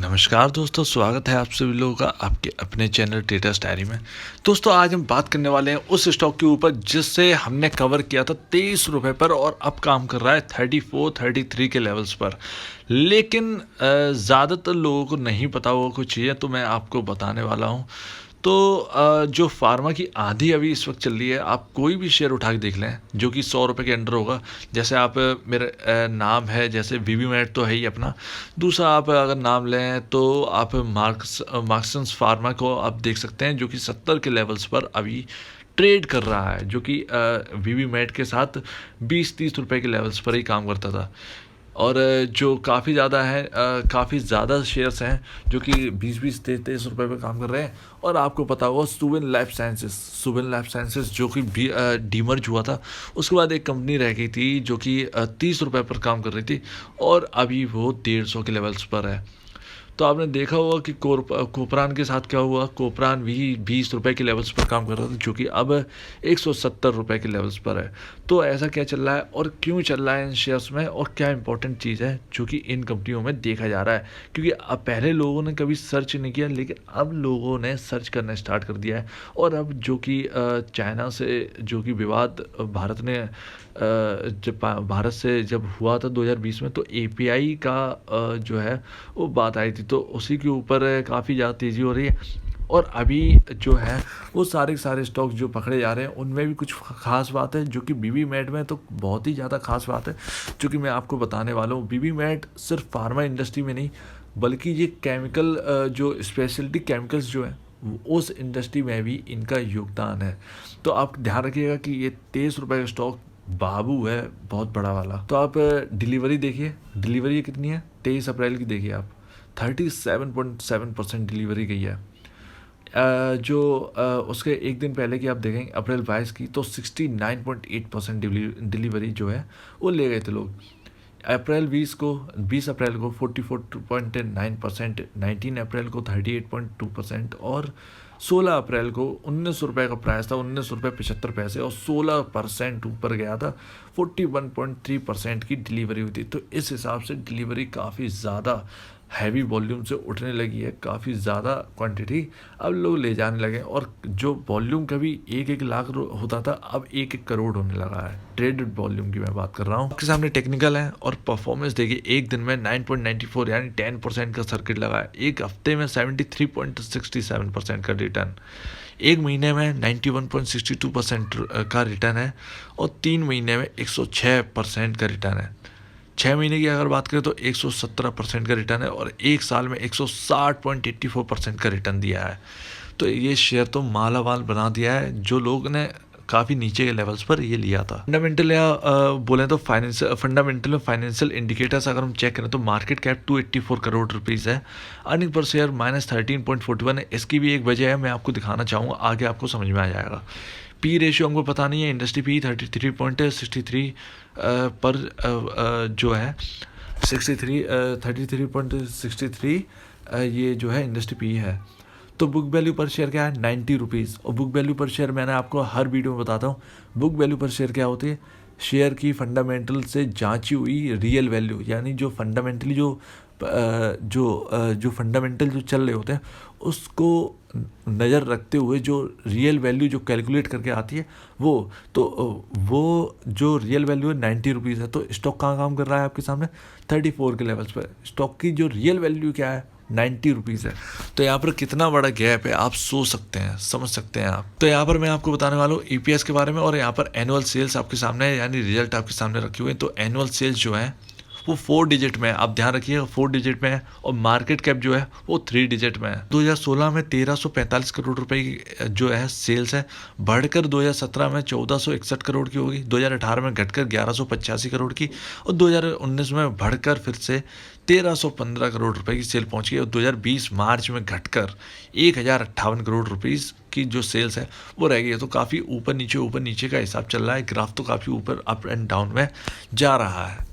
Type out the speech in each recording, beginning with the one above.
नमस्कार दोस्तों, स्वागत है आप सभी लोगों का आपके अपने चैनल ट्रेडर्स डायरी में। दोस्तों आज हम बात करने वाले हैं उस स्टॉक के ऊपर जिससे हमने कवर किया था 23 रुपये पर और अब काम कर रहा है 34-33 के लेवल्स पर। लेकिन ज़्यादातर लोगों को नहीं पता वो कुछ चीज़ें, तो मैं आपको बताने वाला हूँ। तो जो फार्मा की आंधी अभी इस वक्त चल रही है, आप कोई भी शेयर उठा के देख लें जो कि 100 रुपये के अंडर होगा। जैसे आप मेरे नाम है, जैसे वीवी मैट तो है ही अपना। दूसरा आप अगर नाम लें तो आप मार्क्सन्स फार्मा को आप देख सकते हैं जो कि 70 के लेवल्स पर अभी ट्रेड कर रहा है, जो कि वीवी मैट के साथ 20-30 रुपए के लेवल्स पर ही काम करता था। और जो काफ़ी ज़्यादा है, काफ़ी ज़्यादा शेयर्स हैं जो कि 20-20 23 रुपए पे काम कर रहे हैं। और आपको पता होगा सुवेन लाइफ साइंसेस जो कि डीमर्ज हुआ था, उसके बाद एक कंपनी रह गई थी जो कि 30 रुपए पर काम कर रही थी और अभी वो 150 के लेवल्स पर है। तो आपने देखा होगा कि कोपरान के साथ क्या हुआ। कोपरान भी 20 रुपए के लेवल्स पर काम कर रहा था जो कि अब 170 रुपए के लेवल्स पर है। तो ऐसा क्या चल रहा है और क्यों चल रहा है इन शेयर्स में, और क्या इंपॉर्टेंट चीज़ है जो कि इन कंपनियों में देखा जा रहा है। क्योंकि अब पहले लोगों ने कभी सर्च नहीं किया, लेकिन अब लोगों ने सर्च करना स्टार्ट कर दिया है। और अब जो कि चाइना से जो कि विवाद जब भारत से जब हुआ था 2020 में, तो एपीआई का जो है वो बात आई थी, तो उसी के ऊपर काफ़ी ज़्यादा तेज़ी हो रही है। और अभी जो है वो सारे के सारे स्टॉक्स जो पकड़े जा रहे हैं उनमें भी कुछ खास बात है जो कि बीबी मैट में तो बहुत ही ज़्यादा खास बात है जो कि मैं आपको बताने वाला हूँ। बीबी मैट सिर्फ फार्मा इंडस्ट्री में नहीं, बल्कि ये केमिकल जो स्पेशलिटी केमिकल्स जो है उस इंडस्ट्री में भी इनका योगदान है। तो आप ध्यान रखिएगा कि ये 23 रुपये का स्टॉक बाबू है, बहुत बड़ा वाला। तो आप डिलीवरी देखिए, डिलीवरी कितनी है 23 अप्रैल की, देखिए आप 37.7% डिलीवरी गई है। उसके एक दिन पहले की आप देखेंगे अप्रैल 22 की, तो 69.8% डिलीवरी जो है वो ले गए थे लोग। अप्रैल 20 अप्रैल को 44.9%, 19 अप्रैल को 38.2% और 16 अप्रैल को 19 रुपये का प्राइस था, 19 रुपये 75 पैसे, और 16% ऊपर गया था, 41.3% की डिलीवरी हुई थी। तो इस हिसाब से डिलीवरी काफ़ी ज़्यादा हैवी वॉल्यूम से उठने लगी है, काफ़ी ज़्यादा क्वांटिटी अब लोग ले जाने लगे। और जो वॉल्यूम कभी 1-1 लाख होता था, अब 1-1 करोड़ होने लगा है। ट्रेडेड वॉल्यूम की मैं बात कर रहा हूँ। आपके सामने टेक्निकल है और परफॉर्मेंस देखिए, एक दिन में 9.94 यानी 10% का सर्किट लगा है। एक हफ्ते में 73.67% का रिटर्न, एक महीने में 91.62% का रिटर्न है, और 3 महीने में 106% का रिटर्न है। 6 महीने की अगर बात करें तो 117% का रिटर्न है, और एक साल में 160.84% का रिटर्न दिया है। तो ये शेयर तो माला माल बना दिया है जो लोग ने काफ़ी नीचे के लेवल्स पर ये लिया था। फंडामेंटल या बोलें तो फंडामेंटल फाइनेंशियल इंडिकेटर्स अगर हम चेक करें तो मार्केट कैप 284 करोड़ रुपीज़ है, अर्निंग पर शेयर -13.41 है। इसकी भी एक वजह है, मैं आपको दिखाना चाहूँगा, आगे आपको समझ में आ जाएगा। पी रेशियो हमको पता नहीं है, इंडस्ट्री पी 33.63 पर जो है 33.63 ये जो है इंडस्ट्री पी है। तो बुक वैल्यू पर शेयर क्या है 90 रुपीज़। और बुक वैल्यू पर शेयर मैंने आपको हर वीडियो में बताता हूँ, बुक वैल्यू पर शेयर क्या होती है, शेयर की फंडामेंटल से जांची हुई रियल वैल्यू, यानी जो फंडामेंटली जो फंडामेंटल जो चल रहे होते हैं उसको नज़र रखते हुए जो रियल वैल्यू जो कैलकुलेट करके आती है वो जो रियल वैल्यू है 90 रुपीज़ है। तो स्टॉक कहाँ काम कर रहा है आपके सामने 34 के लेवल्स पर। स्टॉक की जो रियल वैल्यू क्या है 90 रुपीज़ है। तो यहाँ पर कितना बड़ा गैप है आप सोच सकते हैं, समझ सकते हैं आप। तो यहाँ पर मैं आपको बताने वाला हूँ ईपीएस के बारे में, और यहाँ पर एनुअल सेल्स आपके सामने है, यानी रिजल्ट आपके सामने रखे हुए हैं। तो एनुअल सेल्स जो है वो 4 डिजिट में है, आप ध्यान रखिएगा 4 डिजिट में है, और मार्केट कैप जो है वो 3 डिजिट में है। 2016 में 1345 करोड़ रुपए की जो है सेल्स है, बढ़कर 2017 में 1461 करोड़ की होगी, 2018 में घटकर 1185 करोड़ की, और 2019 में बढ़कर फिर से 1315 करोड़ रुपए की सेल पहुंच गई, और 2020 मार्च में घटकर 1058 करोड़ रुपीज़ की जो सेल्स है वो रह गई है। तो काफ़ी ऊपर नीचे का हिसाब चल रहा है, ग्राफ तो काफ़ी ऊपर अप एंड डाउन में जा रहा है।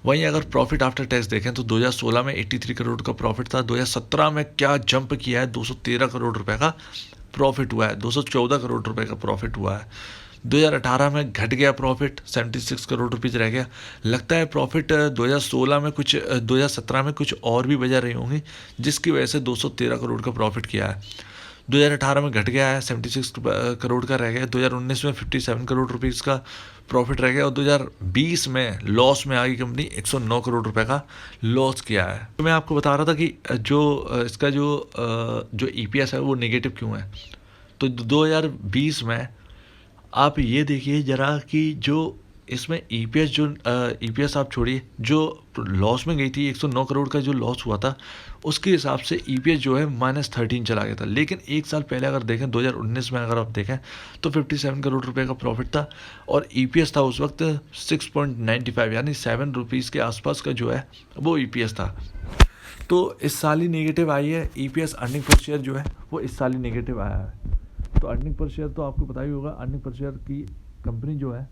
वहीं अगर प्रॉफिट आफ्टर टैक्स देखें तो 2016 में 83 करोड़ का प्रॉफिट था, 2017 में क्या जंप किया है, 213 करोड़ रुपए का प्रॉफिट हुआ है, 214 करोड़ रुपए का प्रॉफिट हुआ है। 2018 में घट गया प्रॉफिट, 76 करोड़ रुपीज़ रह गया। लगता है प्रॉफिट 2016 में कुछ 2017 में कुछ और भी वजह रही होंगी जिसकी वजह से 213 करोड़ का प्रॉफिट किया है। 2018 में घट गया है, 76 करोड़ का रह गया। 2019 में 57 करोड़ रुपीज़ का प्रॉफिट रह गया और 2020 में लॉस में आ गई कंपनी, 109 करोड़ रुपए का लॉस किया है। तो मैं आपको बता रहा था कि इसका जो ईपीएस है वो नेगेटिव क्यों है। तो 2020 में आप ये देखिए ज़रा कि जो इसमें ईपीएस आप छोड़िए, जो लॉस में गई थी 109 करोड़ का जो लॉस हुआ था उसके हिसाब से ईपीएस जो है -13 चला गया था। लेकिन एक साल पहले अगर देखें 2019 में अगर आप देखें तो 57 करोड़ रुपए का प्रॉफिट था और ईपीएस था उस वक्त 6.95 यानी 7 रुपीज़ के आसपास का जो है वो ईपीएस था। तो इस साल ही नेगेटिव आई है ईपीएस, अर्निंग पर शेयर जो है वो इस साल ही नेगेटिव आया है। तो अर्निंग पर शेयर तो आपको पता ही होगा, अर्निंग पर शेयर की कंपनी जो है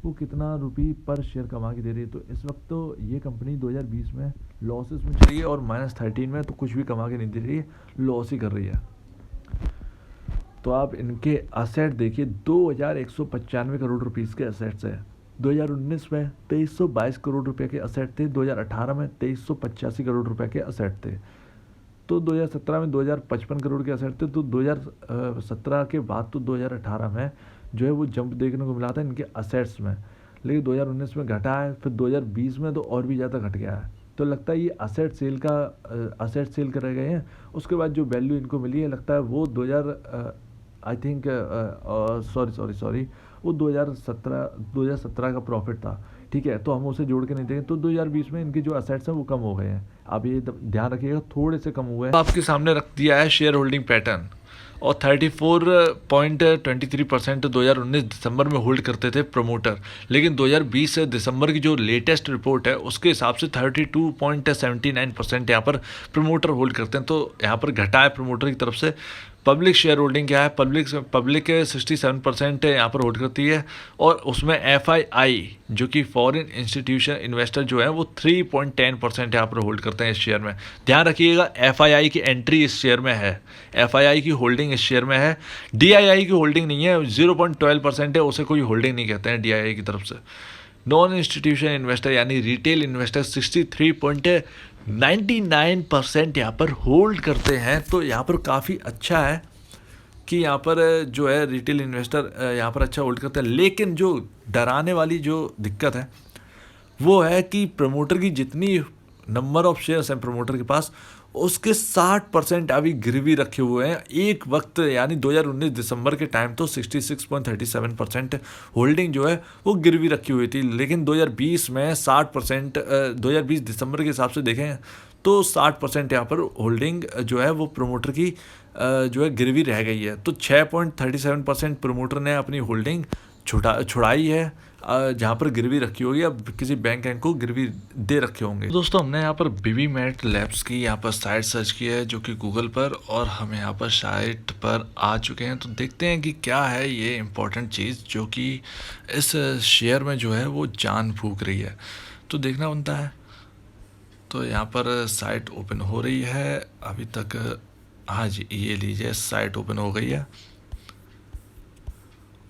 वो कितना रुपये पर शेयर कमा के दे रही है। तो इस वक्त तो ये कंपनी 2020 में लॉसेस में चली है और -13 में तो कुछ भी कमा के नहीं दे रही है, लॉस ही कर रही है। तो आप इनके असेट देखिए, 2195 करोड़ रुपीज़ के असेट्स है। 2019 में 2322 करोड़ रुपए के असेट थे, 2018 में 2385 करोड़ रुपए के असेट थे। तो 2017 में 2055 करोड़ के असेट थे। तो 2017 के बाद तो 2018 में जो है वो जंप देखने को मिला था इनके असेट्स में, लेकिन 2019 में घटा है, फिर 2020 में तो और भी ज़्यादा घट गया है। तो लगता है ये असेट सेल कर गए हैं। उसके बाद जो वैल्यू इनको मिली है लगता है वो 2000 आई थिंक सॉरी वो 2017 का प्रॉफिट था। ठीक है, तो हम उसे जोड़ के नहीं देंगे। तो 2020 में इनके जो असेट्स हैं वो कम हो गए हैं, आप ये ध्यान रखिएगा, थोड़े से कम हुए हैं। आपके सामने रख दिया है शेयर होल्डिंग पैटर्न, और 34.23% 2019 दिसंबर में होल्ड करते थे प्रमोटर, लेकिन 2020 दिसंबर की जो लेटेस्ट रिपोर्ट है उसके हिसाब से 32.79% यहाँ पर प्रमोटर होल्ड करते हैं। तो यहाँ पर घटा है प्रमोटर की तरफ से। पब्लिक शेयर होल्डिंग क्या है, पब्लिक 67% यहाँ पर होल्ड करती है, और उसमें एफआईआई जो कि फॉरेन इंस्टीट्यूशन इन्वेस्टर जो है वो 3.10% यहाँ पर होल्ड करते हैं इस शेयर में। ध्यान रखिएगा, एफआईआई की एंट्री इस शेयर में है, एफआईआई की होल्डिंग इस शेयर में है, डीआईआई की होल्डिंग नहीं है। 0.12% है, उसे कोई होल्डिंग नहीं कहते हैं डीआईआई की तरफ से। नॉन इंस्टीट्यूशन इन्वेस्टर यानी रिटेल इन्वेस्टर 63.99% यहाँ पर होल्ड करते हैं। तो यहाँ पर काफ़ी अच्छा है कि यहाँ पर जो है रिटेल इन्वेस्टर यहाँ पर अच्छा होल्ड करते हैं। लेकिन जो डराने वाली जो दिक्कत है वो है कि प्रमोटर की जितनी नंबर ऑफ शेयर्स हैं प्रमोटर के पास, उसके 60% अभी गिरवी रखे हुए हैं। एक वक्त यानी 2019 दिसंबर के टाइम तो 66.37% होल्डिंग जो है वो गिरवी रखी हुई थी, लेकिन 2020 में 60%, 2020 दिसंबर के हिसाब से देखें तो 60% यहाँ पर होल्डिंग जो है वो प्रमोटर की जो है गिरवी रह गई है। तो 6.37% प्रमोटर ने अपनी होल्डिंग छुड़ाई है, जहाँ पर गिरवी रखी होगी, अब किसी बैंक को गिरवी दे रखे होंगे। दोस्तों हमने यहाँ पर BBMat Labs की यहाँ पर साइट सर्च की है जो कि गूगल पर, और हम यहाँ पर साइट पर आ चुके हैं। तो देखते हैं कि क्या है ये इम्पोर्टेंट चीज़ जो कि इस शेयर में जो है वो जान फूंक रही है, तो देखना बनता है। तो यहाँ पर साइट ओपन हो रही है अभी तक। हाँ जी, ये लीजिए साइट ओपन हो गई है,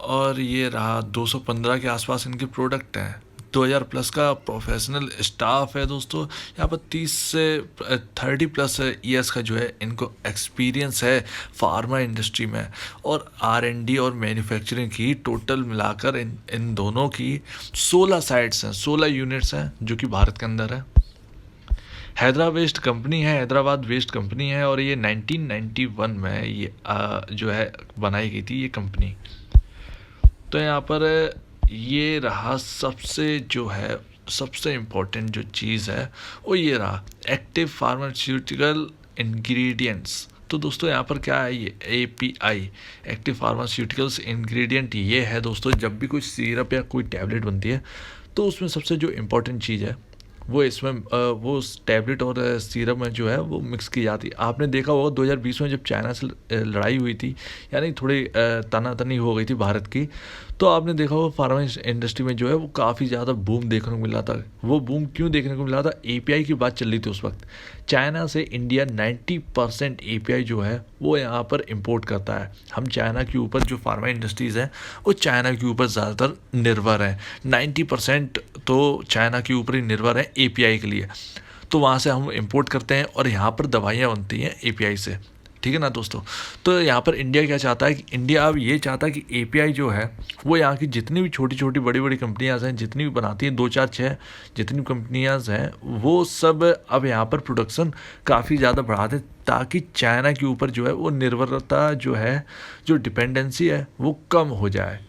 और ये रहा 215 के आसपास इनके प्रोडक्ट हैं। 2000 प्लस का प्रोफेशनल स्टाफ है दोस्तों। यहाँ पर 30 से 30+ ईयर्स का जो है इनको एक्सपीरियंस है फार्मा इंडस्ट्री में, और R&D और मैन्युफैक्चरिंग की टोटल मिलाकर इन दोनों की 16 साइट्स हैं, 16 यूनिट्स हैं जो कि भारत के अंदर है। हैदराबाद बेस्ड कंपनी है, और ये 1991 में ये जो है बनाई गई थी ये कंपनी। तो यहाँ पर ये रहा सबसे इम्पोर्टेंट जो चीज़ है वो ये रहा, एक्टिव फार्मास्यूटिकल इंग्रेडिएंट्स। तो दोस्तों यहाँ पर क्या है, ये API एक्टिव फार्मास्यूटिकल्स इंग्रेडिएंट ये है दोस्तों। जब भी कोई सिरप या कोई टैबलेट बनती है तो उसमें सबसे जो इम्पोर्टेंट चीज़ है वो इसमें वो टैबलेट और सीरप में जो है वो मिक्स की जाती है। आपने देखा होगा 2020 में जब चाइना से लड़ाई हुई थी, यानी थोड़ी तनातनी हो गई थी भारत की, तो आपने देखा होगा फार्मा इंडस्ट्री में जो है वो काफ़ी ज़्यादा बूम देखने को मिला था। वो बूम क्यों देखने को मिला था? एपीआई की बात चल रही थी उस वक्त। चाइना से इंडिया 90% एपीआई जो है वो यहाँ पर इंपोर्ट करता है। हम चाइना के ऊपर जो फार्मा इंडस्ट्रीज़ हैं वो चाइना के ऊपर ज़्यादातर निर्भर हैं। 90% तो चाइना के ऊपर ही निर्भर है एपीआई के लिए। तो वहाँ से हम इंपोर्ट करते हैं और यहाँ पर दवाइयाँ बनती हैं एपीआई से। ठीक है ना दोस्तों? तो यहाँ पर इंडिया क्या चाहता है कि इंडिया अब ये चाहता है कि एपीआई जो है वो यहाँ की जितनी भी छोटी छोटी बड़ी बड़ी कंपनियाँ हैं, जितनी भी बनाती हैं, 2 4 6 जितनी कंपनियाँ हैं, वो सब अब यहाँ पर प्रोडक्शन काफ़ी ज़्यादा बढ़ा दें, ताकि चाइना के ऊपर जो है वो निर्भरता जो है, जो डिपेंडेंसी है, वो कम हो जाए।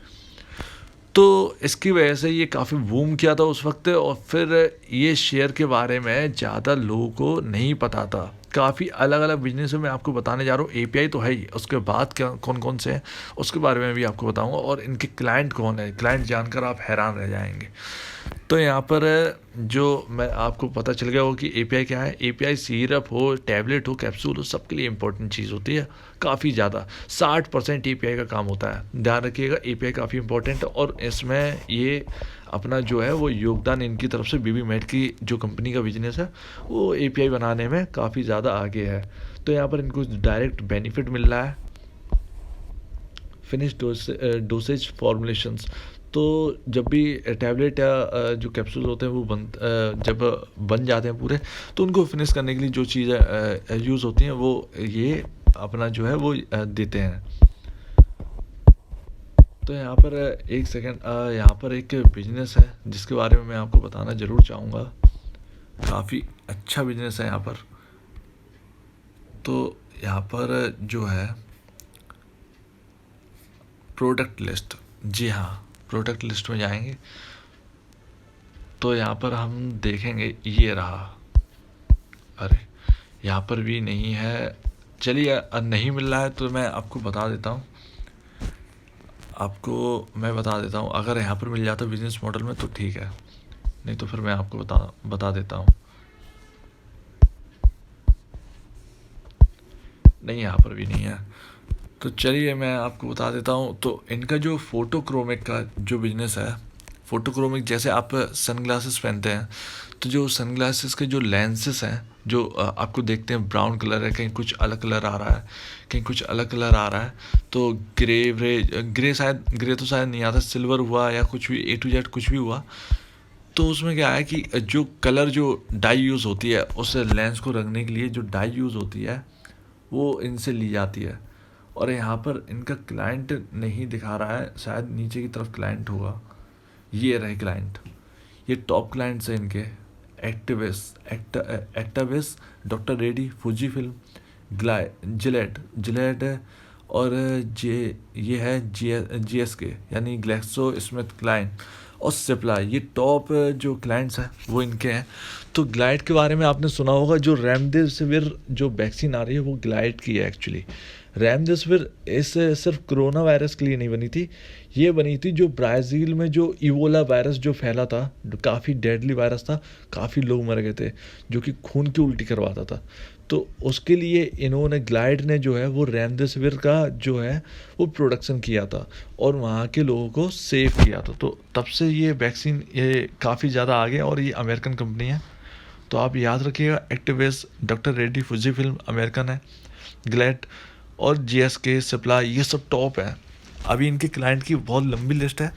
तो इसकी वजह से ये काफ़ी बूम किया था उस वक्त। और फिर ये शेयर के बारे में ज़्यादा लोगों को नहीं पता था। काफ़ी अलग अलग बिजनेस में मैं आपको बताने जा रहा हूँ। एपीआई तो है ही, उसके बाद क्या कौन कौन से हैं उसके बारे में भी आपको बताऊंगा, और इनके क्लाइंट कौन है, क्लाइंट जानकर आप हैरान रह जाएंगे। तो यहाँ पर जो मैं आपको पता चल गया हो कि एपीआई क्या है। एपीआई सिरप हो, टैबलेट हो, कैप्सूल हो, सबके लिए इंपॉर्टेंट चीज़ होती है। काफ़ी ज़्यादा 60% एपीआई का काम होता है। ध्यान रखिएगा, एपीआई काफ़ी इंपॉर्टेंट है, और इसमें ये अपना जो है वो योगदान इनकी तरफ से बीबी मेड की जो कंपनी का बिजनेस है वो एपीआई बनाने में काफ़ी ज़्यादा आगे है। तो यहाँ पर इनको डायरेक्ट बेनिफिट मिल रहा है। फिनिश डोसेज फॉर्मुलेशंस, तो जब भी टैबलेट या जो कैप्सूल होते हैं वो जब बन जाते हैं पूरे, तो उनको फिनिश करने के लिए जो चीज़ें यूज़ होती हैं वो ये अपना जो है वो देते हैं। तो यहाँ पर एक सेकेंड, यहाँ पर एक बिजनेस है जिसके बारे में मैं आपको बताना ज़रूर चाहूँगा। काफ़ी अच्छा बिजनेस है यहाँ पर। तो यहाँ पर जो है प्रोडक्ट लिस्ट, जी हाँ, प्रोडक्ट लिस्ट में जाएंगे तो यहाँ पर हम देखेंगे, ये रहा। अरे यहाँ पर भी नहीं है, चलिए नहीं मिल रहा है तो मैं आपको बता देता हूँ। मैं बता देता हूँ, अगर यहाँ पर मिल जाता बिजनेस मॉडल में तो ठीक है, नहीं तो फिर मैं आपको बता देता हूँ। नहीं, यहाँ पर भी नहीं है, तो चलिए मैं आपको बता देता हूँ। तो इनका जो फोटोक्रोमिक का जो बिजनेस है, फोटोक्रोमिक जैसे आप सनग्लासेस पहनते हैं, तो जो सनग्लासेस के जो लेंसेस हैं, जो आपको देखते हैं ब्राउन कलर है, कहीं कुछ अलग कलर आ रहा है, कहीं कुछ अलग कलर आ रहा है, तो ग्रे तो शायद नहीं आता, सिल्वर हुआ या कुछ भी A to Z कुछ भी हुआ, तो उसमें क्या है कि जो कलर जो डाई यूज़ होती है, उस लेंस को रखने के लिए जो डाई यूज़ होती है वो इनसे ली जाती है। और यहाँ पर इनका क्लाइंट नहीं दिखा रहा है, शायद नीचे की तरफ क्लाइंट होगा। ये रहे क्लाइंट, ये टॉप क्लाइंट्स हैं इनके। Actavis, doctor Reddy, Fujifilm, Gillette और ये है GSK यानी ग्लैक्सो स्मिथ क्लाइन और सिप्ला। ये टॉप जो क्लाइंट्स हैं वो इनके हैं। तो ग्लाइड के बारे में आपने सुना होगा, जो रेमडेसिविर जो वैक्सीन आ रही है वो ग्लाइड की है एक्चुअली। रेमडेसिविर इस सिर्फ कोरोना वायरस के लिए नहीं बनी थी, ये बनी थी जो ब्राज़ील में जो इबोला वायरस जो फैला था, काफ़ी डेडली वायरस था, काफ़ी लोग मर गए थे, जो कि खून की उल्टी करवाता था। तो उसके लिए इन्होंने ग्लाइड ने जो है वो रेमडेसिविर का जो है वो प्रोडक्शन किया था और वहाँ के लोगों को सेव किया था। तो तब से ये वैक्सीन ये काफ़ी ज़्यादा आगे, और ये अमेरिकन कंपनी है। तो आप याद रखिएगा, activist, doctor Reddy, फुजी film American है, ग्लैड और GSK, सिप्ला, ये सब टॉप है। अभी इनके क्लाइंट की बहुत लंबी लिस्ट है,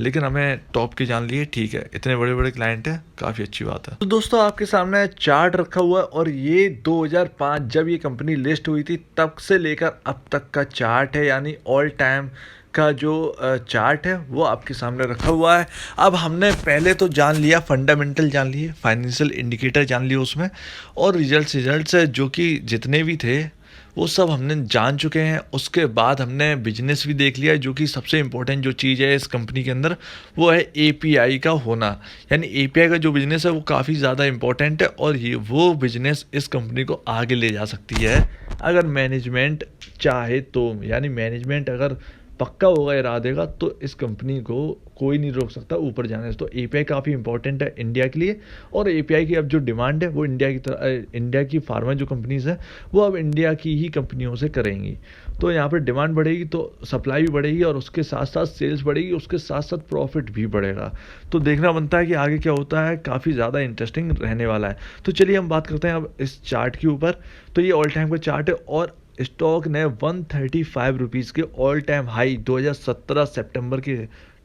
लेकिन हमें टॉप के जान लिए, ठीक है, इतने बड़े बड़े क्लाइंट हैं, काफ़ी अच्छी बात है। तो दोस्तों आपके सामने चार्ट रखा हुआ है, और ये 2005 जब ये कंपनी लिस्ट हुई थी तब से लेकर अब तक का चार्ट है, यानी ऑल टाइम का जो चार्ट है वो आपके सामने रखा हुआ है। अब हमने पहले तो जान लिया, फंडामेंटल जान लिए, फाइनेंशियल इंडिकेटर जान लिए उसमें, और रिजल्ट्स जो कि जितने भी थे वो सब हमने जान चुके हैं। उसके बाद हमने बिजनेस भी देख लिया, जो कि सबसे इम्पोर्टेंट जो चीज़ है इस कंपनी के अंदर वो है API का होना। यानी API का जो बिज़नेस है वो काफ़ी ज़्यादा इम्पोर्टेंट है, और ये वो बिज़नेस इस कंपनी को आगे ले जा सकती है अगर मैनेजमेंट चाहे तो। यानी मैनेजमेंट अगर पक्का होगा इरादे का, तो इस कंपनी को कोई नहीं रोक सकता ऊपर जाने से। तो एपीआई काफ़ी इंपॉर्टेंट है इंडिया के लिए, और एपीआई की अब जो डिमांड है वो इंडिया की तरह, इंडिया की फार्मा जो कंपनीज़ हैं वो अब इंडिया की ही कंपनियों से करेंगी। तो यहाँ पर डिमांड बढ़ेगी तो सप्लाई भी बढ़ेगी, और उसके साथ साथ सेल्स बढ़ेगी, उसके साथ साथ प्रॉफिट भी बढ़ेगा। तो देखना बनता है कि आगे क्या होता है, काफ़ी ज़्यादा इंटरेस्टिंग रहने वाला है। तो चलिए हम बात करते हैं अब इस चार्ट के ऊपर। तो ये ऑल टाइम का चार्ट है, और स्टॉक ने 135 रुपीज़ के ऑल टाइम हाई 2017 सितंबर के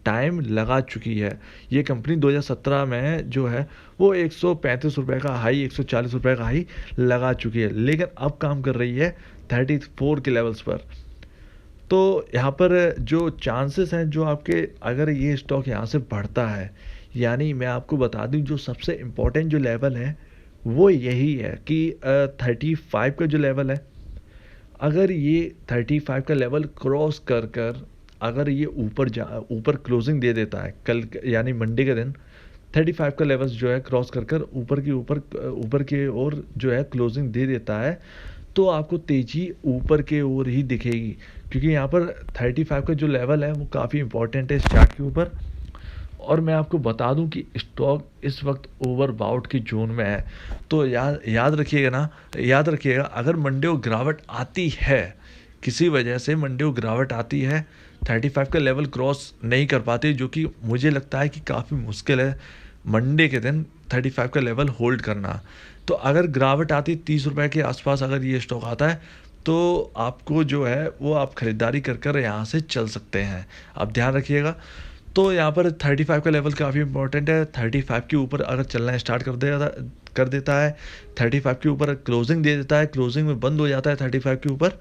टाइम लगा चुकी है। ये कंपनी 2017 में जो है वो 135 रुपये का हाई, 140 रुपये का हाई लगा चुकी है, लेकिन अब काम कर रही है 34 के लेवल्स पर। तो यहाँ पर जो चांसेस हैं, जो आपके, अगर ये स्टॉक यहाँ से बढ़ता है, यानी मैं आपको बता दूं जो सबसे इम्पोर्टेंट जो लेवल है वो यही है कि 35 का जो लेवल है, अगर ये 35 का लेवल क्रॉस कर कर अगर ये ऊपर क्लोजिंग दे देता है कल, यानी मंडे के दिन 35 का लेवल्स जो है क्रॉस कर कर ऊपर के ओर जो है क्लोजिंग दे देता है, तो आपको तेज़ी ऊपर के ओर ही दिखेगी, क्योंकि यहाँ पर 35 का जो लेवल है वो काफ़ी इंपॉर्टेंट है इस चार्ट के ऊपर। और मैं आपको बता दूं कि स्टॉक इस वक्त ओवरबाउट की जोन में है। तो याद रखिएगा ना, याद रखिएगा, अगर मंडे को गिरावट आती है, किसी वजह से मंडे को गिरावट आती है, 35 का लेवल क्रॉस नहीं कर पाते, जो कि मुझे लगता है कि काफ़ी मुश्किल है मंडे के दिन 35 का लेवल होल्ड करना। तो अगर गिरावट आती 30 रुपये के आसपास अगर ये स्टॉक आता है, तो आपको जो है वो आप ख़रीदारी कर कर यहाँ से चल सकते हैं। आप ध्यान रखिएगा। तो यहाँ पर 35 का लेवल काफ़ी इंपॉर्टेंट है। 35 के ऊपर अगर चलना स्टार्ट कर देता है, 35 के ऊपर क्लोजिंग दे देता है, क्लोजिंग में बंद हो जाता है 35 के ऊपर,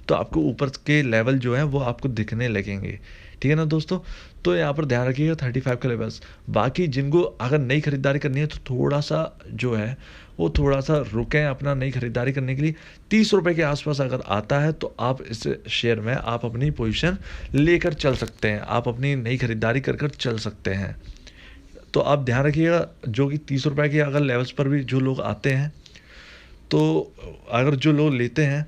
तो आपको ऊपर के लेवल जो है वो आपको दिखने लगेंगे। ठीक है ना दोस्तों। तो यहाँ पर ध्यान रखिएगा 35 के लेवल्स। बाकी जिनको अगर नई खरीदारी करनी है तो थोड़ा सा जो है वो थोड़ा सा रुकें अपना नई खरीदारी करने के लिए। 30 रुपये के आसपास अगर आता है तो आप इस शेयर में आप अपनी पोजीशन लेकर चल सकते हैं, आप अपनी नई खरीदारी कर कर चल सकते हैं। तो आप ध्यान रखिएगा, जो कि 30 रुपये के अगर लेवल्स पर भी जो लोग आते हैं, तो अगर जो लोग लेते हैं,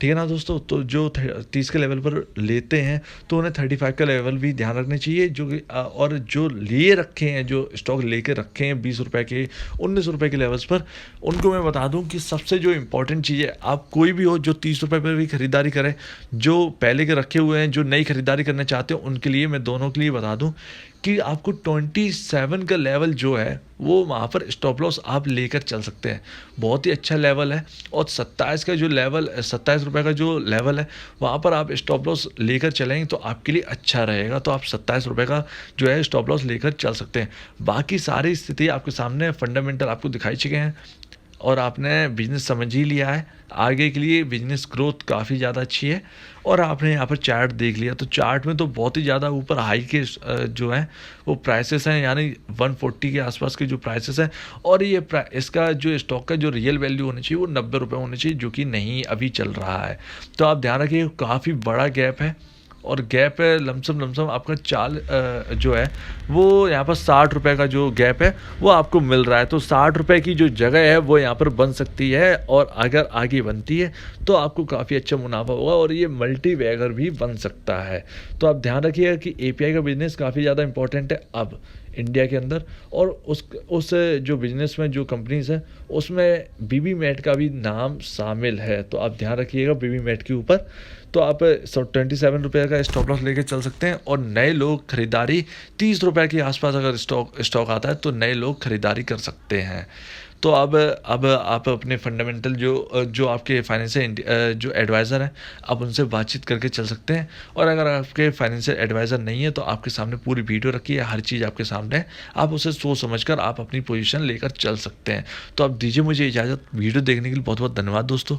ठीक है ना दोस्तों, तो जो 30 के लेवल पर लेते हैं तो उन्हें 35 का लेवल भी ध्यान रखना चाहिए, जो कि और जो लिए रखे हैं, जो स्टॉक लेके रखे हैं 20 रुपये के, 19 रुपये के लेवल्स पर, उनको मैं बता दूं कि सबसे जो इम्पोर्टेंट चीज़ है, आप कोई भी हो जो 30 रुपये पर भी खरीदारी करें, जो पहले के रखे हुए हैं, जो नई खरीदारी करना चाहते हैं, उनके लिए मैं दोनों के लिए बता दूँ कि आपको 27 का लेवल जो है वो वहाँ पर स्टॉप लॉस आप लेकर चल सकते हैं, बहुत ही अच्छा लेवल है। और 27 का जो लेवल, 27 रुपये का जो लेवल है, वहाँ पर आप स्टॉप लॉस लेकर चलेंगे तो आपके लिए अच्छा रहेगा। तो आप 27 रुपये का जो है स्टॉप लॉस लेकर चल सकते हैं। बाकी सारी स्थिति आपके सामने, फंडामेंटल आपको दिखाई चुके हैं, और आपने बिजनेस समझ ही लिया है। आगे के लिए बिजनेस ग्रोथ काफ़ी ज़्यादा अच्छी है। और आपने यहाँ पर चार्ट देख लिया, तो चार्ट में तो बहुत ही ज़्यादा ऊपर हाई के जो हैं वो प्राइसेस हैं, यानी 140 के आसपास के जो प्राइसेस हैं। और ये इसका जो स्टॉक का जो रियल वैल्यू होनी चाहिए वो 90 रुपये होनी चाहिए, जो कि नहीं अभी चल रहा है। तो आप ध्यान रखिए, काफ़ी बड़ा गैप है, और गैप है लमसम आपका चाल जो है वो यहाँ पर 60 रुपये का जो गैप है वो आपको मिल रहा है। तो 60 रुपये की जो जगह है वो यहाँ पर बन सकती है, और अगर आगे बनती है तो आपको काफ़ी अच्छा मुनाफा होगा, और ये मल्टी बैगर भी बन सकता है। तो आप ध्यान रखिएगा कि एपीआई का बिजनेस काफ़ी ज़्यादा इंपॉर्टेंट है अब इंडिया के अंदर, और उस जो बिजनेस में जो कंपनीज़ हैं उसमें बीबी मैट का भी नाम शामिल है। तो आप ध्यान रखिएगा बीबी मैट के ऊपर। तो आप 27 रुपये का स्टॉप लॉस लेके चल सकते हैं, और नए लोग खरीदारी 30 रुपये के आसपास अगर स्टॉक आता है तो नए लोग खरीदारी कर सकते हैं। तो अब आप अपने फंडामेंटल जो आपके फाइनेंशियल जो एडवाइज़र हैं, आप उनसे बातचीत करके चल सकते हैं। और अगर आपके फाइनेंशियल एडवाइज़र नहीं है तो आपके सामने पूरी वीडियो रखी है, हर चीज़ आपके सामने है, आप उसे सोच समझकर आप अपनी पोजीशन लेकर चल सकते हैं। तो अब दीजिए मुझे इजाज़त। वीडियो देखने के लिए बहुत बहुत धन्यवाद दोस्तों।